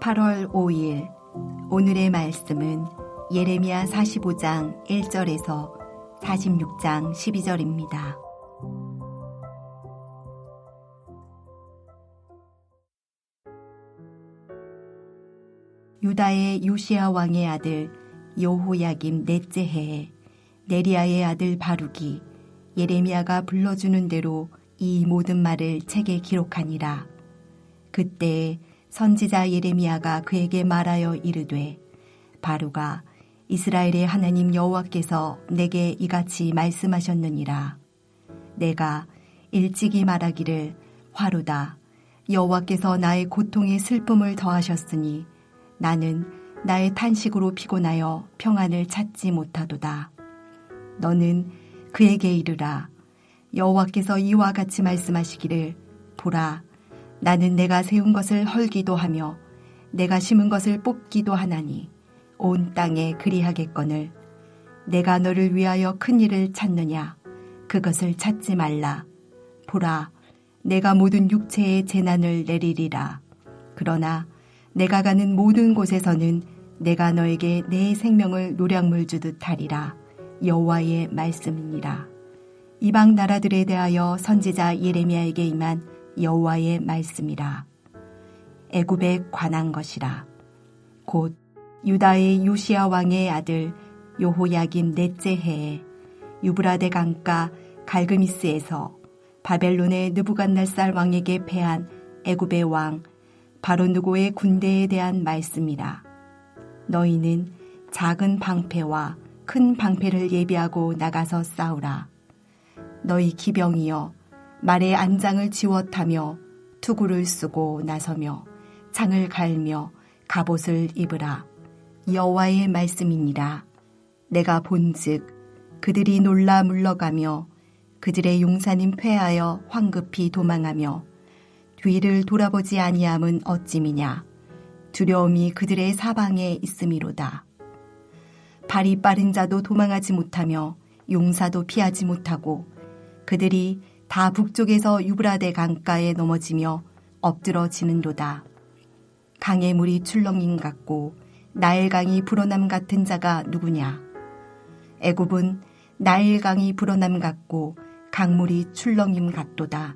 8월 5일 오늘의 말씀은 예레미야 45장 1절에서 46장 12절입니다. 유다의 요시야 왕의 아들 여호야김 넷째 해에 네리야의 아들 바룩이 예레미야가 불러주는 대로 이 모든 말을 책에 기록하니라. 그때 선지자 예레미야가 그에게 말하여 이르되, 바룩아, 이스라엘의 하나님 여호와께서 내게 이같이 말씀하셨느니라. 내가 일찍이 말하기를 화로다. 여호와께서 나의 고통에 슬픔을 더하셨으니 나는 나의 탄식으로 피곤하여 평안을 찾지 못하도다. 너는 그에게 이르라. 여호와께서 이와 같이 말씀하시기를, 보라, 나는 내가 세운 것을 헐기도 하며 내가 심은 것을 뽑기도 하나니 온 땅에 그리하겠거늘 내가 너를 위하여 큰 일을 찾느냐? 그것을 찾지 말라. 보라, 내가 모든 육체의 재난을 내리리라. 그러나 내가 가는 모든 곳에서는 내가 너에게 내 생명을 노량물 주듯 하리라. 여호와의 말씀이니라. 이방 나라들에 대하여 선지자 예레미야에게 임한 여호와의 말씀이라. 애굽에 관한 것이라. 곧 유다의 요시야 왕의 아들 여호야김 넷째 해에 유브라데 강가 갈그미스에서 바벨론의 느부갓네살 왕에게 패한 애굽의 왕 바로느고의 군대에 대한 말씀이라. 너희는 작은 방패와 큰 방패를 예비하고 나가서 싸우라. 너희 기병이여, 말의 안장을 지워 타며 투구를 쓰고 나서며 창을 갈며 갑옷을 입으라. 여호와의 말씀이니라. 내가 본즉 그들이 놀라 물러가며 그들의 용사님 패하여 황급히 도망하며 뒤를 돌아보지 아니함은 어찌미냐. 두려움이 그들의 사방에 있음이로다. 발이 빠른 자도 도망하지 못하며 용사도 피하지 못하고 그들이 다 북쪽에서 유브라데 강가에 넘어지며 엎드러지는도다. 강의 물이 출렁임 같고 나일강이 불어남 같은 자가 누구냐? 애굽은 나일강이 불어남 같고 강물이 출렁임 같도다.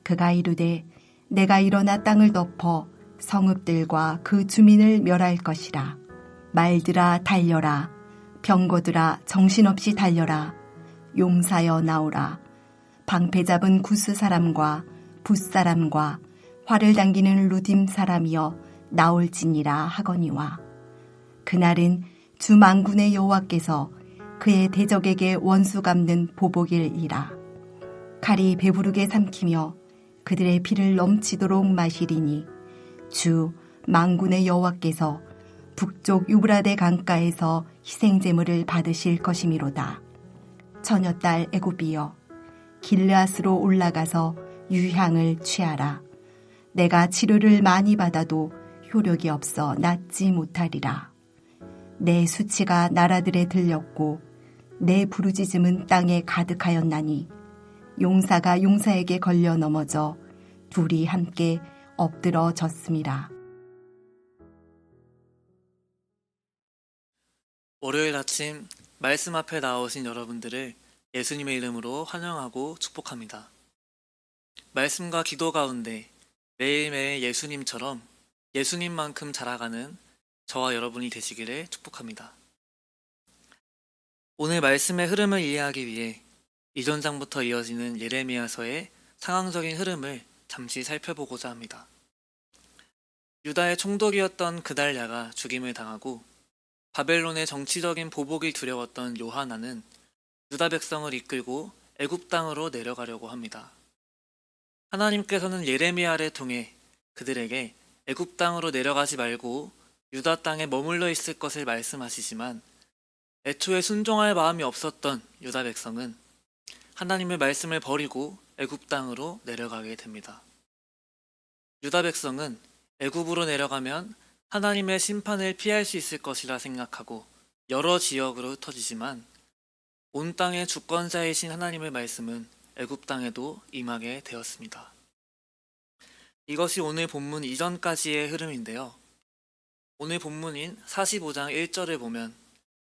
그가 이르되 내가 일어나 땅을 덮어 성읍들과 그 주민을 멸할 것이라. 말들아 달려라. 병거들아 정신없이 달려라. 용사여 나오라. 방패 잡은 구스 사람과 붓 사람과 활을 당기는 루딤 사람이여 나올지니라 하거니와. 그날은 주 만군의 여호와께서 그의 대적에게 원수 갚는 보복일이라. 칼이 배부르게 삼키며 그들의 피를 넘치도록 마시리니 주 만군의 여호와께서 북쪽 유브라데 강가에서 희생제물을 받으실 것이미로다. 처녀딸 애굽이여, 길르앗으로 올라가서 유향을 취하라. 내가 치료를 많이 받아도 효력이 없어 낫지 못하리라. 내 수치가 나라들에 들렸고 내 부르짖음은 땅에 가득하였나니 용사가 용사에게 걸려 넘어져 둘이 함께 엎드러졌음이라. 월요일 아침 말씀 앞에 나오신 여러분들을 예수님의 이름으로 환영하고 축복합니다. 말씀과 기도 가운데 매일매일 예수님처럼 예수님만큼 자라가는 저와 여러분이 되시기를 축복합니다. 오늘 말씀의 흐름을 이해하기 위해 이전 장부터 이어지는 예레미야서의 상황적인 흐름을 잠시 살펴보고자 합니다. 유다의 총독이었던 그달랴가 죽임을 당하고 바벨론의 정치적인 보복이 두려웠던 요하나는 유다 백성을 이끌고 애굽 땅으로 내려가려고 합니다. 하나님께서는 예레미야를 통해 그들에게 애굽 땅으로 내려가지 말고 유다 땅에 머물러 있을 것을 말씀하시지만 애초에 순종할 마음이 없었던 유다 백성은 하나님의 말씀을 버리고 애굽 땅으로 내려가게 됩니다. 유다 백성은 애굽으로 내려가면 하나님의 심판을 피할 수 있을 것이라 생각하고 여러 지역으로 흩어지지만 온 땅의 주권자이신 하나님의 말씀은 애굽 땅에도 임하게 되었습니다. 이것이 오늘 본문 이전까지의 흐름인데요. 오늘 본문인 45장 1절을 보면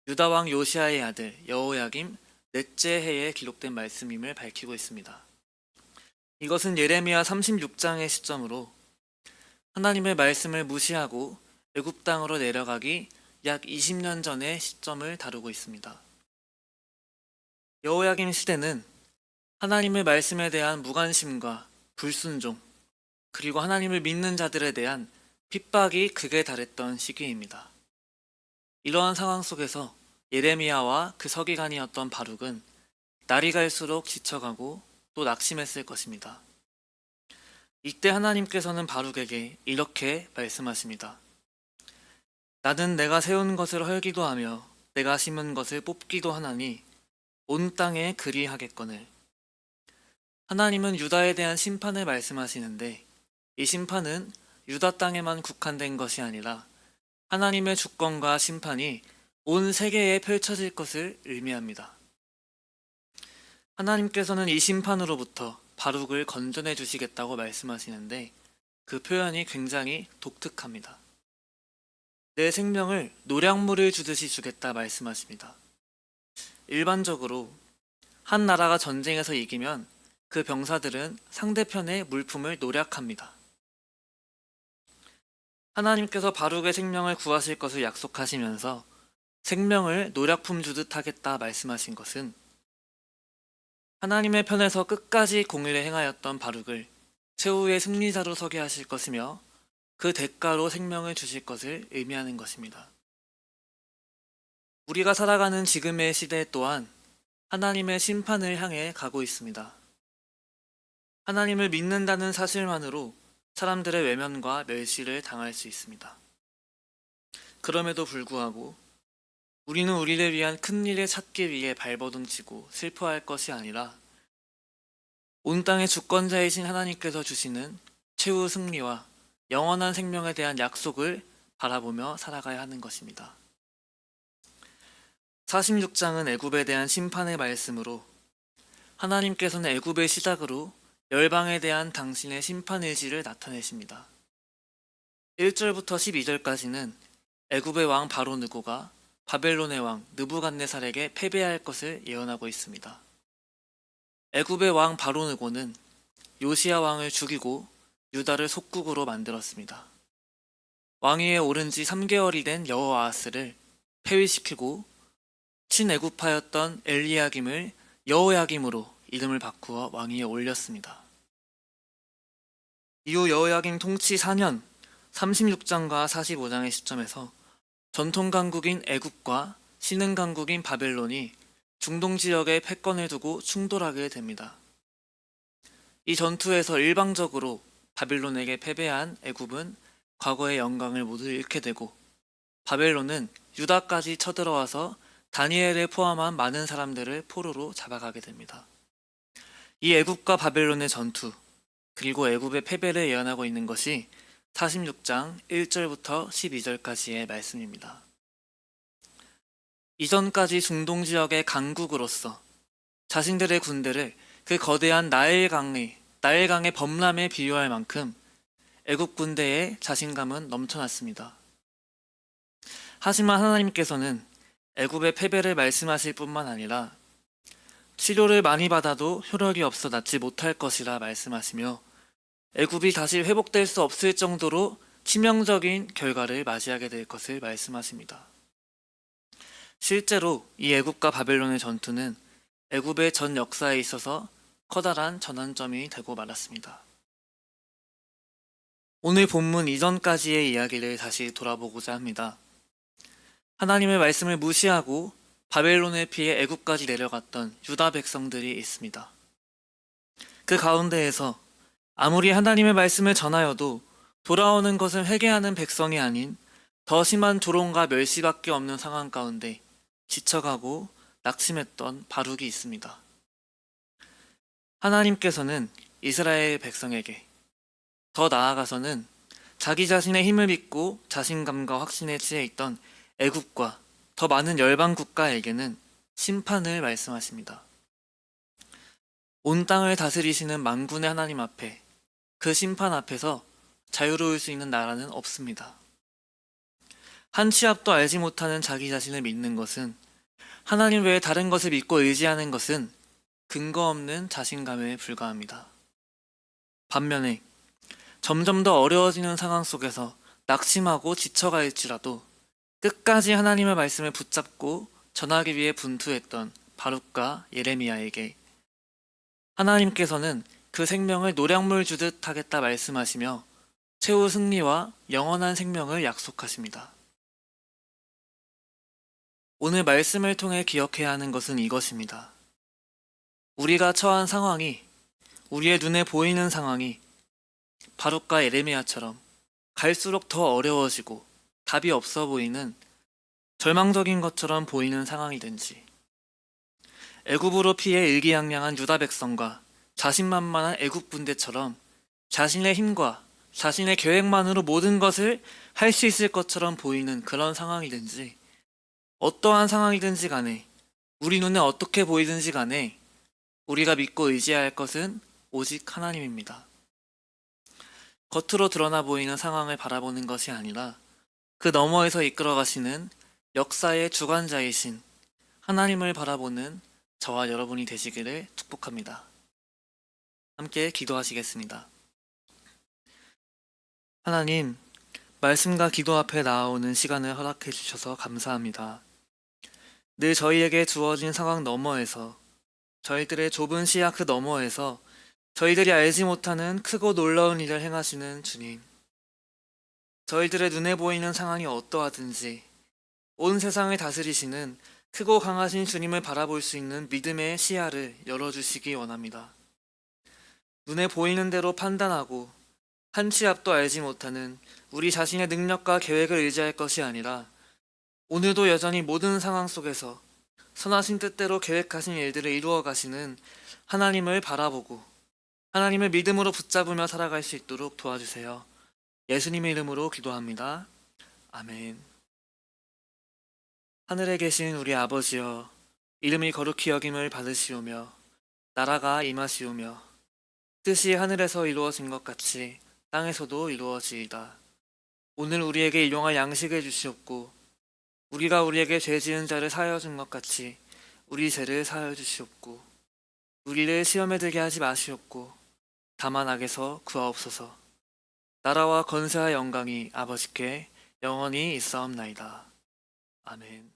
유다 왕 요시아의 아들 여호야김 넷째 해에 기록된 말씀임을 밝히고 있습니다. 이것은 예레미야 36장의 시점으로 하나님의 말씀을 무시하고 애굽 땅으로 내려가기 약 20년 전의 시점을 다루고 있습니다. 여호야김 시대는 하나님의 말씀에 대한 무관심과 불순종, 그리고 하나님을 믿는 자들에 대한 핍박이 극에 달했던 시기입니다. 이러한 상황 속에서 예레미야와 그 서기관이었던 바룩은 날이 갈수록 지쳐가고 또 낙심했을 것입니다. 이때 하나님께서는 바룩에게 이렇게 말씀하십니다. 나는 내가 세운 것을 헐기도 하며 내가 심은 것을 뽑기도 하나니 온 땅에 그리하겠거늘. 하나님은 유다에 대한 심판을 말씀하시는데 이 심판은 유다 땅에만 국한된 것이 아니라 하나님의 주권과 심판이 온 세계에 펼쳐질 것을 의미합니다. 하나님께서는 이 심판으로부터 바룩을 건져내 주시겠다고 말씀하시는데 그 표현이 굉장히 독특합니다. 내 생명을 노량물을 주듯이 주겠다 말씀하십니다. 일반적으로 한 나라가 전쟁에서 이기면 그 병사들은 상대편의 물품을 노략합니다. 하나님께서 바룩의 생명을 구하실 것을 약속하시면서 생명을 노략품 주듯 하겠다 말씀하신 것은 하나님의 편에서 끝까지 공의를 행하였던 바룩을 최후의 승리자로 서게 하실 것이며 그 대가로 생명을 주실 것을 의미하는 것입니다. 우리가 살아가는 지금의 시대 또한 하나님의 심판을 향해 가고 있습니다. 하나님을 믿는다는 사실만으로 사람들의 외면과 멸시를 당할 수 있습니다. 그럼에도 불구하고 우리는 우리를 위한 큰 일을 찾기 위해 발버둥치고 슬퍼할 것이 아니라 온 땅의 주권자이신 하나님께서 주시는 최후 승리와 영원한 생명에 대한 약속을 바라보며 살아가야 하는 것입니다. 46장은 애굽에 대한 심판의 말씀으로 하나님께서는 애굽의 시작으로 열방에 대한 당신의 심판 의지를 나타내십니다. 1절부터 12절까지는 애굽의 왕 바로 느고가 바벨론의 왕 느부갓네살에게 패배할 것을 예언하고 있습니다. 애굽의 왕 바로 느고는 요시야 왕을 죽이고 유다를 속국으로 만들었습니다. 왕위에 오른 지 3개월이 된 여호아하스를 폐위시키고 친애굽파였던 엘리야김을 여호야김으로 이름을 바꾸어 왕위에 올렸습니다. 이후 여호야김 통치 4년 36장과 45장의 시점에서 전통 강국인 애굽과 신흥 강국인 바벨론이 중동 지역에 패권을 두고 충돌하게 됩니다. 이 전투에서 일방적으로 바벨론에게 패배한 애굽은 과거의 영광을 모두 잃게 되고 바벨론은 유다까지 쳐들어와서 다니엘을 포함한 많은 사람들을 포로로 잡아가게 됩니다. 이 애굽과 바벨론의 전투, 그리고 애굽의 패배를 예언하고 있는 것이 46장 1절부터 12절까지의 말씀입니다. 이전까지 중동 지역의 강국으로서 자신들의 군대를 그 거대한 나일강의 범람에 비유할 만큼 애굽 군대의 자신감은 넘쳐났습니다. 하지만 하나님께서는 애굽의 패배를 말씀하실 뿐만 아니라 치료를 많이 받아도 효력이 없어 낫지 못할 것이라 말씀하시며 애굽이 다시 회복될 수 없을 정도로 치명적인 결과를 맞이하게 될 것을 말씀하십니다. 실제로 이 애굽과 바벨론의 전투는 애굽의 전 역사에 있어서 커다란 전환점이 되고 말았습니다. 오늘 본문 이전까지의 이야기를 다시 돌아보고자 합니다. 하나님의 말씀을 무시하고 바벨론을 피해 애굽까지 내려갔던 유다 백성들이 있습니다. 그 가운데에서 아무리 하나님의 말씀을 전하여도 돌아오는 것을 회개하는 백성이 아닌 더 심한 조롱과 멸시밖에 없는 상황 가운데 지쳐가고 낙심했던 바룩이 있습니다. 하나님께서는 이스라엘 백성에게, 더 나아가서는 자기 자신의 힘을 믿고 자신감과 확신에 취해 있던 애굽과 더 많은 열방 국가에게는 심판을 말씀하십니다. 온 땅을 다스리시는 만군의 하나님 앞에, 그 심판 앞에서 자유로울 수 있는 나라는 없습니다. 한 치 앞도 알지 못하는 자기 자신을 믿는 것은, 하나님 외에 다른 것을 믿고 의지하는 것은 근거 없는 자신감에 불과합니다. 반면에 점점 더 어려워지는 상황 속에서 낙심하고 지쳐갈지라도 끝까지 하나님의 말씀을 붙잡고 전하기 위해 분투했던 바룩과 예레미야에게 하나님께서는 그 생명을 노량물 주듯 하겠다 말씀하시며 최후 승리와 영원한 생명을 약속하십니다. 오늘 말씀을 통해 기억해야 하는 것은 이것입니다. 우리가 처한 상황이, 우리의 눈에 보이는 상황이 바룩과 예레미야처럼 갈수록 더 어려워지고 답이 없어 보이는 절망적인 것처럼 보이는 상황이든지, 애굽으로 피해 일기양양한 유다 백성과 자신만만한 애굽 군대처럼 자신의 힘과 자신의 계획만으로 모든 것을 할 수 있을 것처럼 보이는 그런 상황이든지, 어떠한 상황이든지 간에, 우리 눈에 어떻게 보이든지 간에 우리가 믿고 의지해야 할 것은 오직 하나님입니다. 겉으로 드러나 보이는 상황을 바라보는 것이 아니라 그 너머에서 이끌어 가시는 역사의 주관자이신 하나님을 바라보는 저와 여러분이 되시기를 축복합니다. 함께 기도하시겠습니다. 하나님, 말씀과 기도 앞에 나아오는 시간을 허락해 주셔서 감사합니다. 늘 저희에게 주어진 상황 너머에서, 저희들의 좁은 시야 그 너머에서 저희들이 알지 못하는 크고 놀라운 일을 행하시는 주님, 저희들의 눈에 보이는 상황이 어떠하든지 온 세상을 다스리시는 크고 강하신 주님을 바라볼 수 있는 믿음의 시야를 열어주시기 원합니다. 눈에 보이는 대로 판단하고 한 치 앞도 알지 못하는 우리 자신의 능력과 계획을 의지할 것이 아니라 오늘도 여전히 모든 상황 속에서 선하신 뜻대로 계획하신 일들을 이루어 가시는 하나님을 바라보고 하나님을 믿음으로 붙잡으며 살아갈 수 있도록 도와주세요. 예수님의 이름으로 기도합니다. 아멘. 하늘에 계신 우리 아버지여, 이름이 거룩히 여김을 받으시오며 나라가 임하시오며 뜻이 하늘에서 이루어진 것 같이 땅에서도 이루어지이다. 오늘 우리에게 일용할 양식을 주시옵고 우리가 우리에게 죄 지은 자를 사하여 준 것 같이 우리 죄를 사하여 주시옵고 우리를 시험에 들게 하지 마시옵고 다만 악에서 구하옵소서. 나라와 권세와 영광이 아버지께 영원히 있사옵나이다. 아멘.